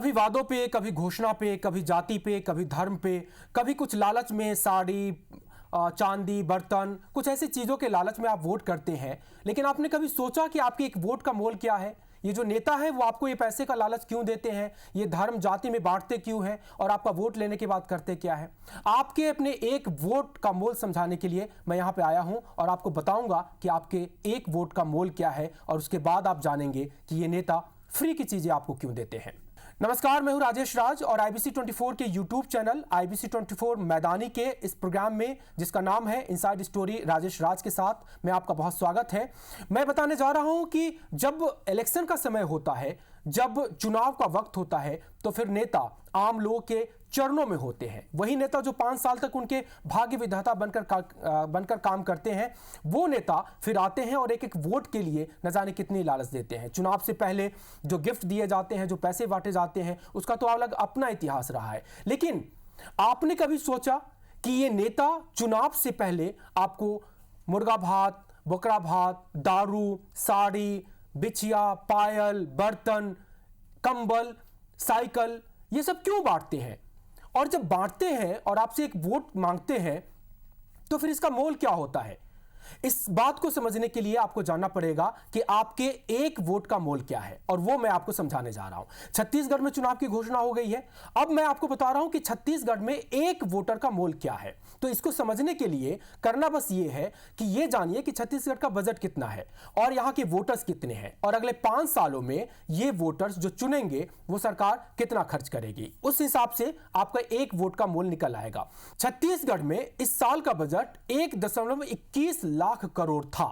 कभी वादों पे, कभी घोषणा पे, कभी जाति पे, कभी धर्म पे, कभी कुछ लालच में साड़ी, चांदी, बर्तन, कुछ ऐसी चीज़ों के लालच में आप वोट करते हैं। लेकिन आपने कभी सोचा कि आपके एक वोट का मोल क्या है? ये जो नेता है वो आपको ये पैसे का लालच क्यों देते हैं? ये धर्म जाति में बांटते क्यों हैं? और आपका वोट लेने की बात करते क्या है? आपके अपने एक वोट का मोल समझाने के लिए मैं यहाँ पे आया हूँ और आपको बताऊंगा कि आपके एक वोट का मोल क्या है, और उसके बाद आप जानेंगे कि ये नेता फ्री की चीजें आपको क्यों देते हैं। नमस्कार, मैं हूं राजेश राज और आईबीसी 24 के यूट्यूब चैनल आईबीसी 24 मैदानी के इस प्रोग्राम में, जिसका नाम है इनसाइड स्टोरी राजेश राज के साथ, में आपका बहुत स्वागत है। मैं बताने जा रहा हूं कि जब इलेक्शन का समय होता है, जब चुनाव का वक्त होता है, तो फिर नेता आम लोगों के चरणों में होते हैं। वही नेता जो 5 साल तक उनके भाग्य विधाता बनकर काम करते हैं, वो नेता फिर आते हैं और एक एक वोट के लिए न जाने कितनी लालच देते हैं। चुनाव से पहले जो गिफ्ट दिए जाते हैं, जो पैसे बांटे जाते हैं, उसका तो अलग अपना इतिहास रहा है। लेकिन आपने कभी सोचा कि ये नेता चुनाव से पहले आपको मुर्गा भात, बकरा भात, दारू, साड़ी, बिछिया, पायल, बर्तन, कंबल, साइकिल, ये सब क्यों बांटते हैं? और जब बांटते हैं और आपसे एक वोट मांगते हैं, तो फिर इसका मोल क्या होता है? इस बात को समझने के लिए आपको जानना पड़ेगा कि आपके एक वोट का मोल क्या है, और वो मैं आपको समझाने जा रहा हूं। छत्तीसगढ़ में चुनाव की घोषणा हो गई है। अब मैं आपको बता रहा हूं कि छत्तीसगढ़ में एक वोटर का मोल क्या है। तो इसको समझने के लिए करना बस ये है कि ये जानिए कि छत्तीसगढ़ का बजट कितना है और यहां के वोटर्स कितने हैं, और अगले 5 सालों में ये वोटर्स जो चुनेंगे वो सरकार कितना खर्च करेगी। उस हिसाब से आपका एक वोट का मोल निकल आएगा। छत्तीसगढ़ में इस साल का बजट 1.21 लाख करोड़ था,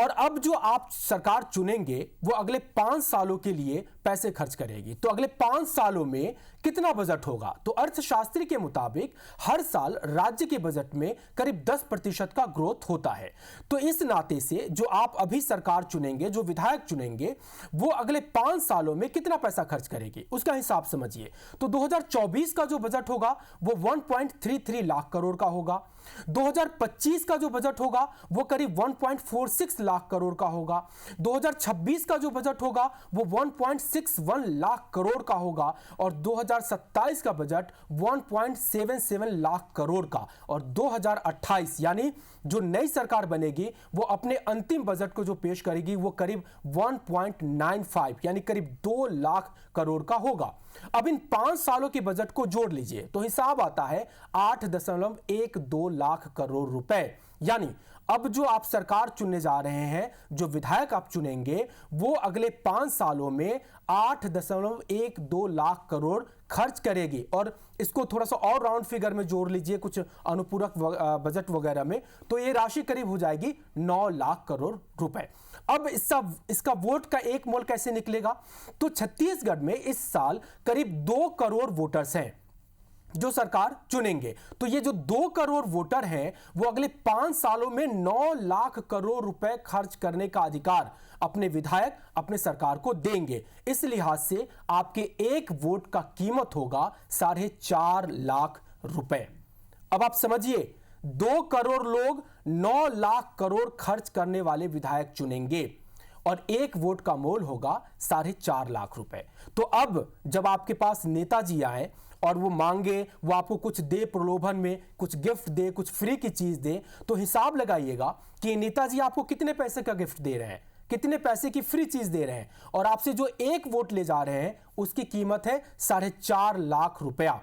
और अब जो आप सरकार चुनेंगे वो अगले 5 सालों के लिए पैसे खर्च करेगी। तो अगले 5 सालों में कितना बजट होगा? तो अर्थशास्त्री के मुताबिक हर साल राज्य के बजट में करीब 10% का ग्रोथ होता है। तो इस नाते से जो आप अभी सरकार चुनेंगे, जो विधायक चुनेंगे, वो अगले 5 सालों में कितना पैसा खर्च करेगी, उसका हिसाब समझिए। तो 2024 का जो बजट होगा वो 1.33 लाख करोड़ का होगा। 2025 का जो बजट होगा वो करीब 1.46 लाख करोड़ का होगा। 2026 का जो बजट होगा वो 1.61 लाख करोड़ का होगा, और 2027 का बजट 1.77 लाख करोड़ का, और 2028 यानी जो नई सरकार बनेगी वो अपने अंतिम बजट को जो पेश करेगी वो करीब 1.95 यानी करीब 2 लाख करोड़ का होगा। अब इन 5 सालों के बजट को जोड़ लीजिए तो हिसाब आता है 8.12 लाख करोड़ रुपए। यानी अब जो आप सरकार चुनने जा रहे हैं, जो विधायक आप चुनेंगे, वो अगले 5 सालों में 8.12 लाख करोड़ खर्च करेगी। और इसको थोड़ा सा और राउंड फिगर में जोड़ लीजिए कुछ अनुपूरक बजट वगैरह में, तो ये राशि करीब हो जाएगी 9 लाख करोड़ रुपए। अब इसका वोट का एक मोल कैसे निकलेगा? तो छत्तीसगढ़ में इस साल करीब 2 करोड़ वोटर्स हैं जो सरकार चुनेंगे। तो ये जो 2 करोड़ वोटर हैं वो अगले 5 सालों में 9 लाख करोड़ रुपए खर्च करने का अधिकार अपने विधायक, अपने सरकार को देंगे। इस लिहाज से आपके एक वोट का कीमत होगा 4.5 लाख रुपए। अब आप समझिए, 2 करोड़ लोग 9 लाख करोड़ खर्च करने वाले विधायक चुनेंगे और एक वोट का मोल होगा 4.5 लाख रुपए। तो अब जब आपके पास नेताजी आए और वो मांगे, वो आपको कुछ दे, प्रलोभन में कुछ गिफ्ट दे, कुछ फ्री की चीज दे, तो हिसाब लगाइएगा कि नेताजी आपको कितने पैसे का गिफ्ट दे रहे हैं, कितने पैसे की फ्री चीज दे रहे हैं, और आपसे जो एक वोट ले जा रहे हैं उसकी कीमत है 4.5 लाख रुपया।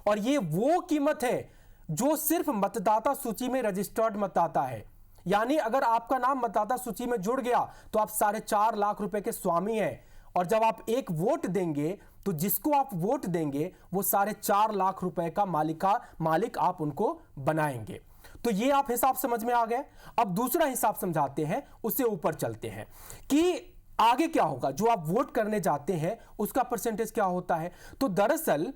और ये वो कीमत है जो सिर्फ मतदाता सूची में रजिस्टर्ड मतदाता है। यानी अगर आपका नाम मतदाता सूची में जुड़ गया तो आप 4.5 लाख रुपए के स्वामी हैं, और जब आप एक वोट देंगे तो जिसको आप वोट देंगे वो 4.5 लाख रुपए का मालिक आप उनको बनाएंगे। तो ये आप हिसाब समझ में आ गए। अब दूसरा हिसाब समझाते हैं, उससे ऊपर चलते हैं कि आगे क्या होगा। जो आप वोट करने जाते हैं उसका परसेंटेज क्या होता है। तो दरअसल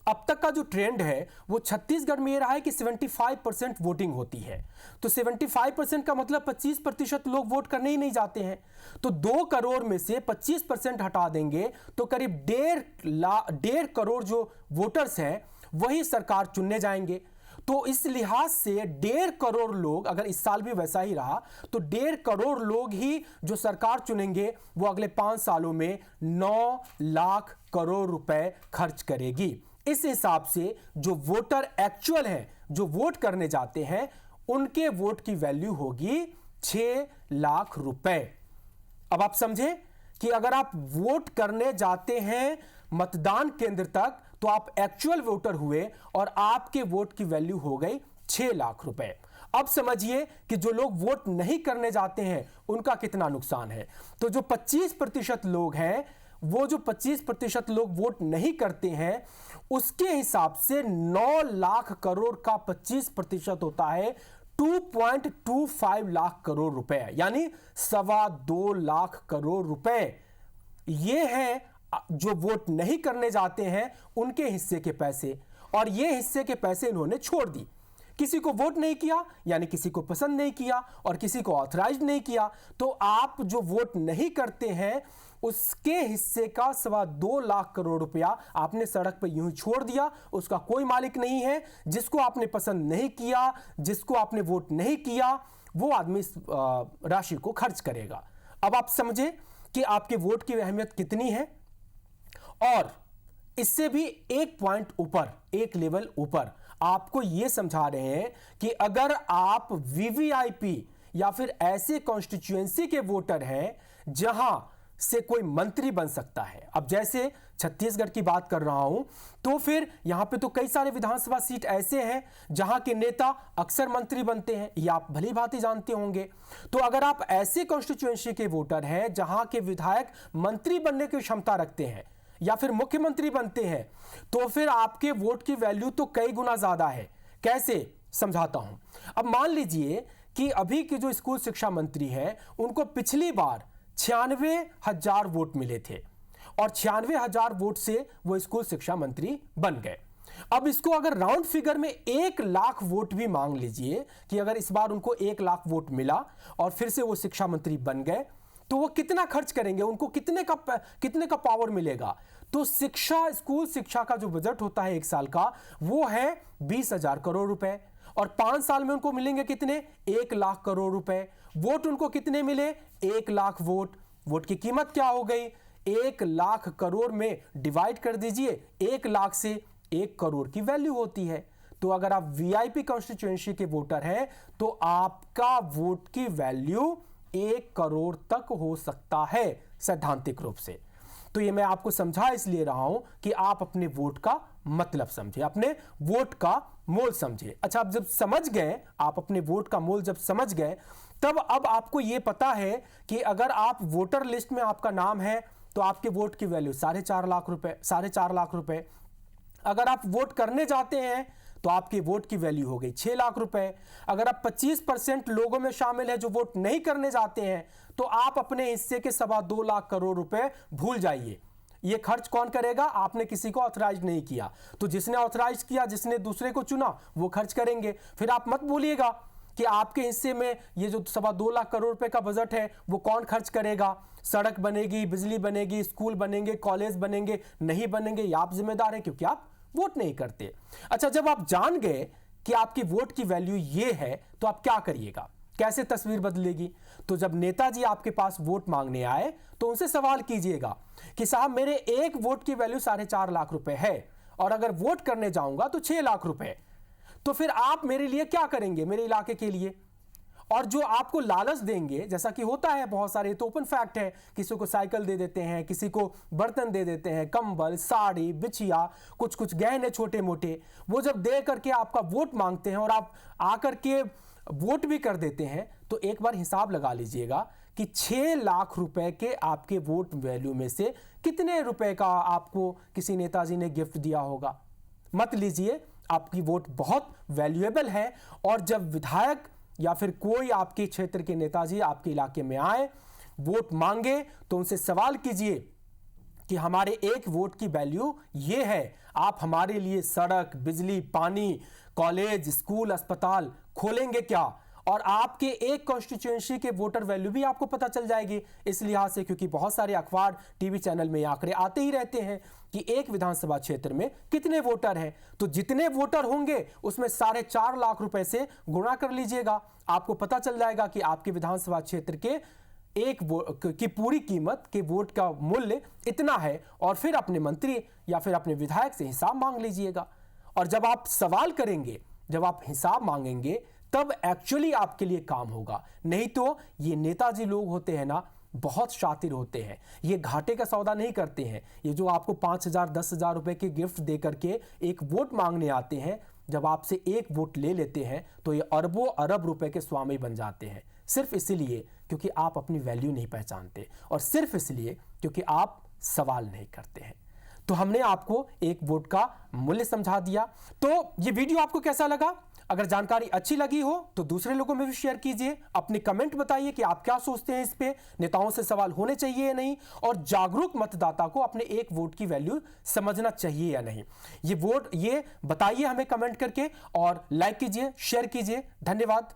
अब तक का जो ट्रेंड है वो छत्तीसगढ़ में ये रहा है कि 75% वोटिंग होती है। तो 75% का मतलब 25% लोग वोट करने ही नहीं जाते हैं। तो 2 करोड़ में से 25% हटा देंगे तो करीब 1.5 करोड़ जो वोटर्स हैं वही सरकार चुनने जाएंगे। तो इस लिहाज से 1.5 करोड़ लोग, अगर इस साल भी वैसा ही रहा तो 1.5 करोड़ लोग ही जो सरकार चुनेंगे वो अगले 5 सालों में 9 लाख करोड़ रुपए खर्च करेगी। इस हिसाब से जो वोटर एक्चुअल है, जो वोट करने जाते हैं, उनके वोट की वैल्यू होगी 6 लाख रुपए। अब आप समझे कि अगर आप वोट करने जाते हैं मतदान केंद्र तक तो आप एक्चुअल वोटर हुए और आपके वोट की वैल्यू हो गई 6 लाख रुपए। अब समझिए कि जो लोग वोट नहीं करने जाते हैं उनका कितना नुकसान है। तो जो 25% लोग हैं, वो जो 25% लोग वोट नहीं करते हैं, उसके हिसाब से 9 लाख करोड़ का 25% होता है 2.25 लाख करोड़ रुपए, यानी 2.25 लाख करोड़ रुपए। ये है जो वोट नहीं करने जाते हैं उनके हिस्से के पैसे, और ये हिस्से के पैसे इन्होंने छोड़ दी। किसी को वोट नहीं किया, यानी किसी को पसंद नहीं किया और किसी को ऑथराइज नहीं किया, तो आप जो वोट नहीं करते हैं उसके हिस्से का 2.25 लाख करोड़ रुपया आपने सड़क पर यूं ही छोड़ दिया। उसका कोई मालिक नहीं है। जिसको आपने पसंद नहीं किया, जिसको आपने वोट नहीं किया, वो आदमी इस राशि को खर्च करेगा। अब आप समझे कि आपके वोट की अहमियत कितनी है। और इससे भी एक पॉइंट ऊपर, एक लेवल ऊपर आपको यह समझा रहे हैं कि अगर आप वीवीआईपी या फिर ऐसे कॉन्स्टिट्यूएंसी के वोटर हैं जहां से कोई मंत्री बन सकता है, अब जैसे छत्तीसगढ़ की बात कर रहा हूं, तो फिर यहां पे तो कई सारे विधानसभा सीट ऐसे हैं जहां के नेता अक्सर मंत्री बनते हैं, ये आप भली भांति जानते होंगे। तो अगर आप ऐसे कॉन्स्टिट्यूएंसी के वोटर हैं जहां के विधायक मंत्री बनने की क्षमता रखते हैं या फिर मुख्यमंत्री बनते हैं, तो फिर आपके वोट की वैल्यू तो कई गुना ज्यादा है। कैसे, समझाता हूं। अब मान लीजिए कि अभी के जो स्कूल शिक्षा मंत्री हैं उनको पिछली बार 96,000 वोट मिले थे और 96,000 वोट से वो स्कूल शिक्षा मंत्री बन गए। अब इसको अगर राउंड फिगर में 1 लाख वोट भी मांग लीजिए कि अगर इस बार उनको 1 लाख वोट मिला और फिर से वो शिक्षा मंत्री बन गए, तो वो कितना खर्च करेंगे, उनको कितने का पावर मिलेगा। तो शिक्षा, स्कूल शिक्षा का जो बजट होता है 1 साल का, वो है 20,000 करोड़ रुपए, और 5 साल में उनको मिलेंगे कितने, 1 लाख करोड़ रुपए। वोट उनको कितने मिले, 1 लाख वोट। वोट की कीमत क्या हो गई, 1 लाख करोड़ में डिवाइड कर दीजिए 1 लाख से, 1 करोड़ की वैल्यू होती है। तो अगर आप वीआईपी कॉन्स्टिट्यूएंसी के वोटर हैं तो आपका वोट की वैल्यू 1 करोड़ तक हो सकता है सैद्धांतिक रूप से। तो ये मैं आपको समझा इसलिए रहा हूं कि आप अपने वोट का मतलब समझे, अपने वोट का मोल समझे। अच्छा, अब जब समझ गए, आप अपने वोट का मोल जब समझ गए, तब अब आपको यह पता है कि अगर आप वोटर लिस्ट में आपका नाम है तो आपके वोट की वैल्यू 4.5 लाख रुपए, 4.5 लाख रुपए। अगर आप वोट करने जाते हैं तो आपके वोट की वैल्यू हो गई 6 लाख रुपए। अगर आप 25% लोगों में शामिल है जो वोट नहीं करने जाते हैं, तो आप अपने हिस्से के 2.25 लाख करोड़ रुपए भूल जाइए। ये खर्च कौन करेगा, आपने किसी को ऑथराइज नहीं किया, तो जिसने ऑथराइज किया, जिसने दूसरे को चुना, वो खर्च करेंगे। फिर आप मत बोलिएगा कि आपके हिस्से में ये जो 2.25 लाख करोड़ रुपए का बजट है वो कौन खर्च करेगा। सड़क बनेगी, बिजली बनेगी, स्कूल बनेंगे, कॉलेज बनेंगे, नहीं बनेंगे, ये आप जिम्मेदार है क्योंकि आप वोट नहीं करते। अच्छा, जब आप जान गए कि आपकी वोट की वैल्यू ये है, तो आप क्या करिएगा, कैसे तस्वीर बदलेगी। तो जब नेताजी आपके पास वोट मांगने आए तो उनसे सवाल कीजिएगा कि साहब मेरे एक वोट की वैल्यू 4.5 लाख रुपए है और अगर वोट करने जाऊंगा तो 6 लाख रुपए, तो फिर आप मेरे लिए क्या करेंगे, मेरे इलाके के लिए। और जो आपको लालच देंगे, जैसा कि होता है बहुत सारे, तो ओपन फैक्ट है, किसी को साइकिल दे देते हैं, किसी को बर्तन दे देते हैं, कंबल, साड़ी, बिछिया, कुछ कुछ गहने छोटे मोटे, वो जब दे करके आपका वोट मांगते हैं और आप आकर के वोट भी कर देते हैं, तो एक बार हिसाब लगा लीजिएगा कि 6 लाख रुपए के आपके वोट वैल्यू में से कितने रुपए का आपको किसी नेताजी ने गिफ्ट दिया होगा। मत लीजिए, आपकी वोट बहुत वैल्यूएबल है। और जब विधायक या फिर कोई आपके क्षेत्र के नेताजी आपके इलाके में आए, वोट मांगे, तो उनसे सवाल कीजिए कि हमारे एक वोट की वैल्यू ये है, आप हमारे लिए सड़क, बिजली, पानी, कॉलेज, स्कूल, अस्पताल खोलेंगे क्या। और आपके एक कॉन्स्टिट्यूएंसी के वोटर वैल्यू भी आपको पता चल जाएगी। इस लिहाज से, क्योंकि बहुत सारे अखबार, टीवी चैनल में आंकड़े आते ही रहते हैं कि एक विधानसभा क्षेत्र में कितने वोटर हैं, तो जितने वोटर होंगे उसमें 4.5 लाख रुपए से गुणा कर लीजिएगा। आपको पता चल जाएगा कि आपके विधानसभा क्षेत्र के एक वोट की पूरी कीमत के वोट का मूल्य इतना है, और फिर अपने मंत्री या फिर अपने विधायक से हिसाब मांग लीजिएगा। और जब आप सवाल करेंगे, जब आप हिसाब मांगेंगे, तब एक्चुअली आपके लिए काम होगा। नहीं तो ये नेताजी लोग होते हैं ना, बहुत शातिर होते हैं, ये घाटे का सौदा नहीं करते हैं। ये जो आपको 5,000 10,000 रुपए के गिफ्ट दे करके एक वोट मांगने आते हैं, जब आपसे एक वोट ले लेते हैं तो ये अरबों अरब रुपए के स्वामी बन जाते हैं, सिर्फ इसलिए क्योंकि आप अपनी वैल्यू नहीं पहचानते, और सिर्फ इसलिए क्योंकि आप सवाल नहीं करते हैं। तो हमने आपको एक वोट का मूल्य समझा दिया। तो ये वीडियो आपको कैसा लगा? अगर जानकारी अच्छी लगी हो तो दूसरे लोगों में भी शेयर कीजिए। अपने कमेंट बताइए कि आप क्या सोचते हैं इस पे, नेताओं से सवाल होने चाहिए या नहीं, और जागरूक मतदाता को अपने एक वोट की वैल्यू समझना चाहिए या नहीं। ये बताइए हमें कमेंट करके, और लाइक कीजिए, शेयर कीजिए। धन्यवाद।